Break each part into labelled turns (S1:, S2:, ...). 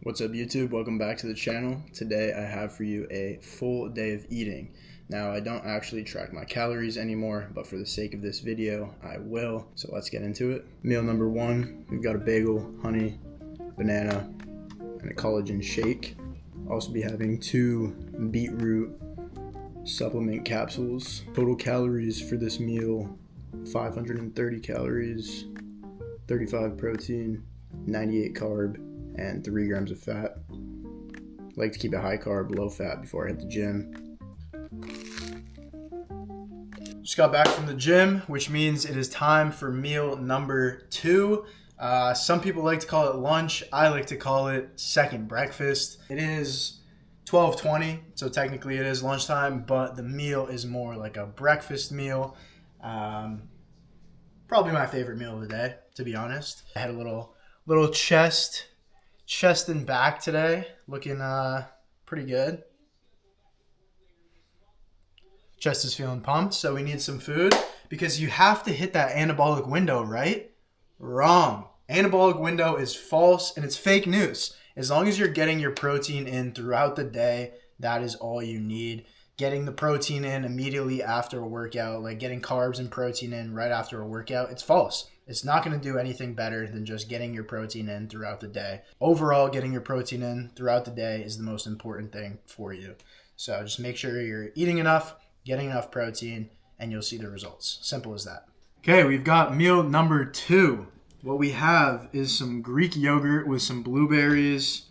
S1: What's up YouTube? Welcome back to the channel. Today I have for you a full day of eating. Now I don't actually track my calories anymore, but for the sake of this video, I will. So let's get into it. Meal number one, we've got a bagel, honey, banana, and a collagen shake. I'll also be having 2 beetroot supplement capsules. Total calories for this meal, 530 calories, 35 protein, 98 carb, and 3 grams of fat. I like to keep it high carb, low fat before I hit the gym. Just got back from the gym, which means it is time for meal number 2. Some people like to call it lunch. I like to call it second breakfast. It is 12:20, so technically it is lunchtime, but the meal is more like a breakfast meal. Probably my favorite meal of the day, to be honest. I had a little chest and back today, looking pretty good. Chest is feeling pumped, so we need some food because you have to hit that anabolic window, right? Wrong. Anabolic window is false and it's fake news. As long as you're getting your protein in throughout the day, that is all you need. Getting the protein in immediately after a workout, like getting carbs and protein in right after a workout, it's false. It's not going to do anything better than just getting your protein in throughout the day. Overall, getting your protein in throughout the day is the most important thing for you. So just make sure you're eating enough, getting enough protein, and you'll see the results. Simple as that. Okay, we've got meal number 2. What we have is some Greek yogurt with some blueberries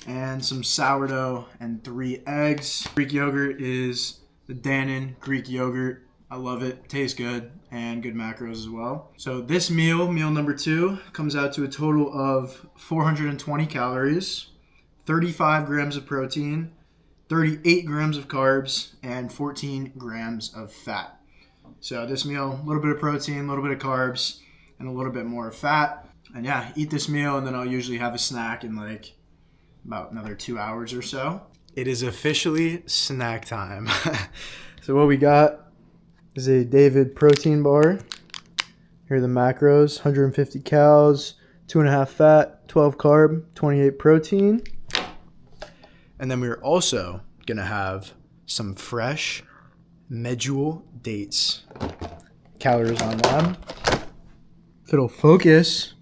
S1: and some sourdough and 3 eggs. Greek yogurt is the Dannon Greek yogurt. I love it. Tastes good and good macros as well. So this meal number 2, comes out to a total of 420 calories, 35 grams of protein, 38 grams of carbs, and 14 grams of fat. So this meal, a little bit of protein, a little bit of carbs, and a little bit more fat. And yeah, eat this meal and then I'll usually have a snack in like about another 2 hours or so. It is officially snack time. So what we got is a David protein bar. Here are the macros: 150 calories, 2.5 fat, 12 carb, 28 protein. And then we're also gonna have some fresh medjool dates. Calories on them. If it'll focus.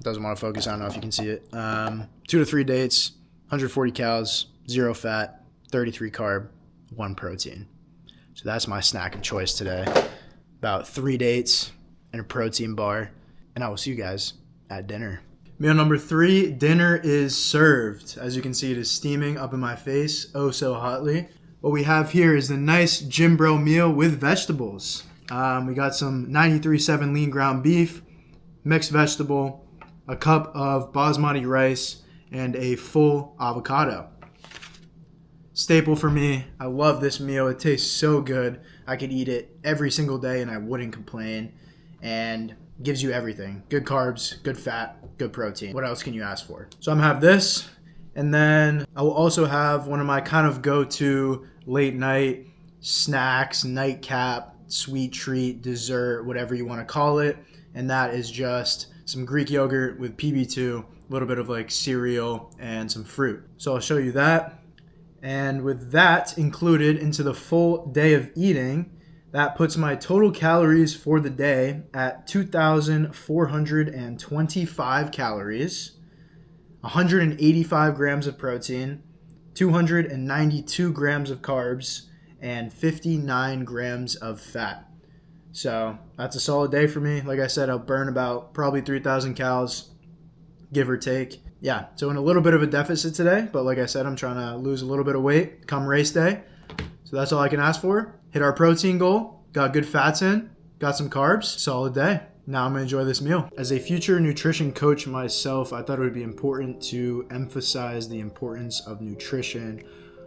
S1: Doesn't want to focus. I don't know if you can see it. 2 to 3 dates, 140 calories, 0 fat, 33 carb, 1 protein. So that's my snack of choice today. About 3 dates and a protein bar. And I will see you guys at dinner. Meal number 3, dinner is served. As you can see, it is steaming up in my face, oh so hotly. What we have here is the nice Gym Bro meal with vegetables. We got some 93.7 lean ground beef, mixed vegetable, a cup of basmati rice, and a full avocado. Staple for me. I love this meal. It tastes so good. I could eat it every single day and I wouldn't complain. And gives you everything. Good carbs, good fat, good protein. What else can you ask for? So I'm gonna have this, and then I will also have one of my kind of go-to late night snacks, nightcap, sweet treat, dessert, whatever you want to call it. And that is just some Greek yogurt with PB2, a little bit of like cereal and some fruit. So I'll show you that. And with that included into the full day of eating, that puts my total calories for the day at 2,425 calories, 185 grams of protein, 292 grams of carbs, and 59 grams of fat. So that's a solid day for me. Like I said, I'll burn about probably 3,000 calories, give or take. Yeah, so in a little bit of a deficit today, but like I said, I'm trying to lose a little bit of weight come race day. So that's all I can ask for. Hit our protein goal, got good fats in, got some carbs, solid day. Now I'm gonna enjoy this meal. As a future nutrition coach myself, I thought it would be important to emphasize the importance of nutrition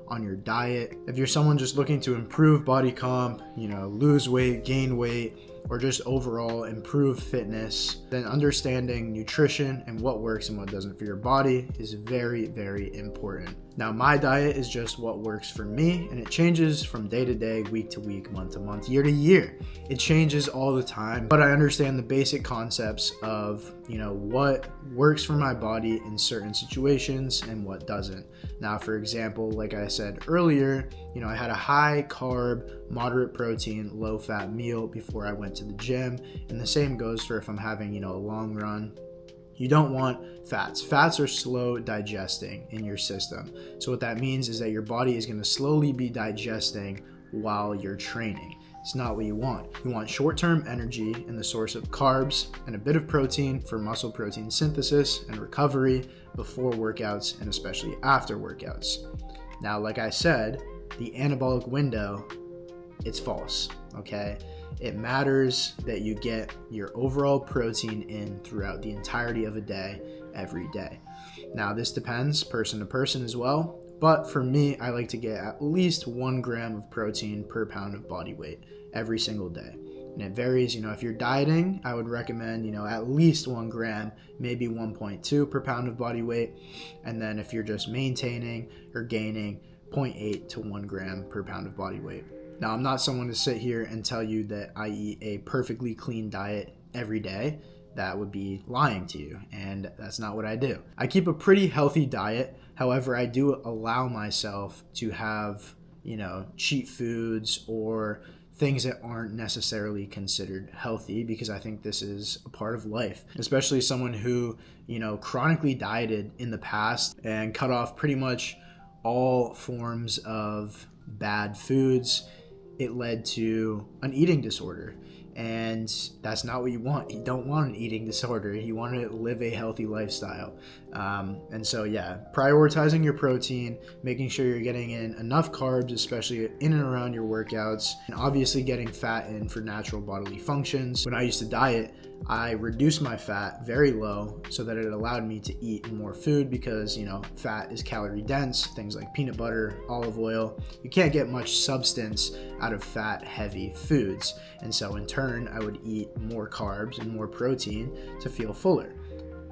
S1: on your diet. If you're someone just looking to improve body comp, lose weight, gain weight, or just overall improve fitness, then understanding nutrition and what works and what doesn't for your body is very, very important. Now, my diet is just what works for me, and it changes from day to day, week to week, month to month, year to year. It changes all the time, but I understand the basic concepts of, what works for my body in certain situations and what doesn't. Now, for example, like I said earlier, I had a high carb, moderate protein, low fat meal before I went to the gym, and the same goes for if I'm having, a long run. You don't want fats. Fats are slow digesting in your system. So what that means is that your body is going to slowly be digesting while you're training. It's not what you want. You want short-term energy in the source of carbs and a bit of protein for muscle protein synthesis and recovery before workouts and especially after workouts. Now, like I said, the anabolic window, it's false, okay? It matters that you get your overall protein in throughout the entirety of a day, every day. Now, this depends person to person as well, but for me, I like to get at least 1 gram of protein per pound of body weight every single day. And it varies, if you're dieting, I would recommend, at least 1 gram, maybe 1.2 per pound of body weight. And then if you're just maintaining or gaining, 0.8 to 1 gram per pound of body weight. Now, I'm not someone to sit here and tell you that I eat a perfectly clean diet every day. That would be lying to you, and that's not what I do. I keep a pretty healthy diet. However, I do allow myself to have, cheat foods or things that aren't necessarily considered healthy, because I think this is a part of life, especially someone who, chronically dieted in the past and cut off pretty much all forms of bad foods. It led to an eating disorder, and that's not what you want. You don't want an eating disorder. You want to live a healthy lifestyle. And so, prioritizing your protein, making sure you're getting in enough carbs, especially in and around your workouts, and obviously getting fat in for natural bodily functions. When I used to diet, I reduced my fat very low so that it allowed me to eat more food because, fat is calorie dense, things like peanut butter, olive oil. You can't get much substance out of fat heavy foods. And so in turn, I would eat more carbs and more protein to feel fuller.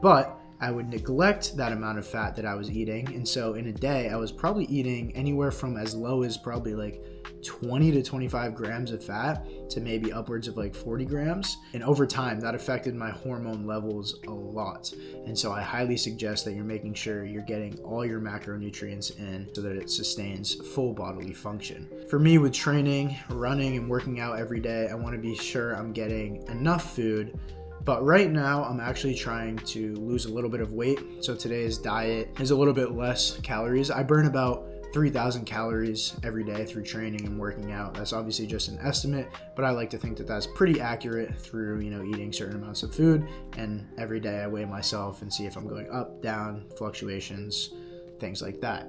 S1: But I would neglect that amount of fat that I was eating. And so in a day, I was probably eating anywhere from as low as probably like 20 to 25 grams of fat to maybe upwards of like 40 grams. And over time, that affected my hormone levels a lot. And so I highly suggest that you're making sure you're getting all your macronutrients in so that it sustains full bodily function. For me, with training, running, and working out every day, I want to be sure I'm getting enough food. But right now, I'm actually trying to lose a little bit of weight. So today's diet is a little bit less calories. I burn about 3,000 calories every day through training and working out. That's obviously just an estimate, but I like to think that that's pretty accurate through, eating certain amounts of food. And every day I weigh myself and see if I'm going up, down, fluctuations, things like that.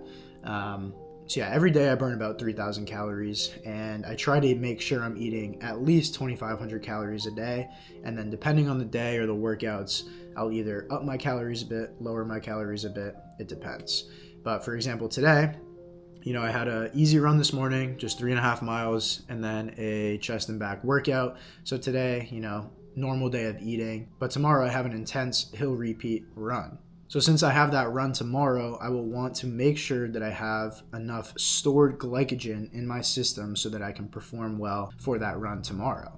S1: So every day I burn about 3,000 calories, and I try to make sure I'm eating at least 2,500 calories a day. And then depending on the day or the workouts, I'll either up my calories a bit, lower my calories a bit. It depends. But for example, today, I had an easy run this morning, just 3.5 miles, and then a chest and back workout. So today, normal day of eating. But tomorrow I have an intense hill repeat run. So since I have that run tomorrow, I will want to make sure that I have enough stored glycogen in my system so that I can perform well for that run tomorrow,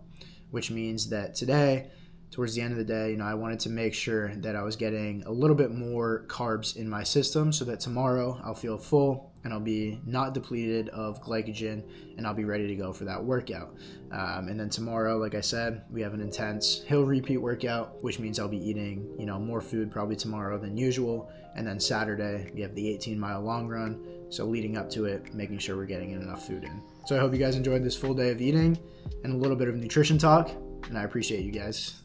S1: which means that today, towards the end of the day, I wanted to make sure that I was getting a little bit more carbs in my system so that tomorrow I'll feel full and I'll be not depleted of glycogen and I'll be ready to go for that workout. And then tomorrow, like I said, we have an intense hill repeat workout, which means I'll be eating, more food probably tomorrow than usual. And then Saturday, we have the 18-mile long run. So leading up to it, making sure we're getting enough food in. So I hope you guys enjoyed this full day of eating and a little bit of nutrition talk, and I appreciate you guys.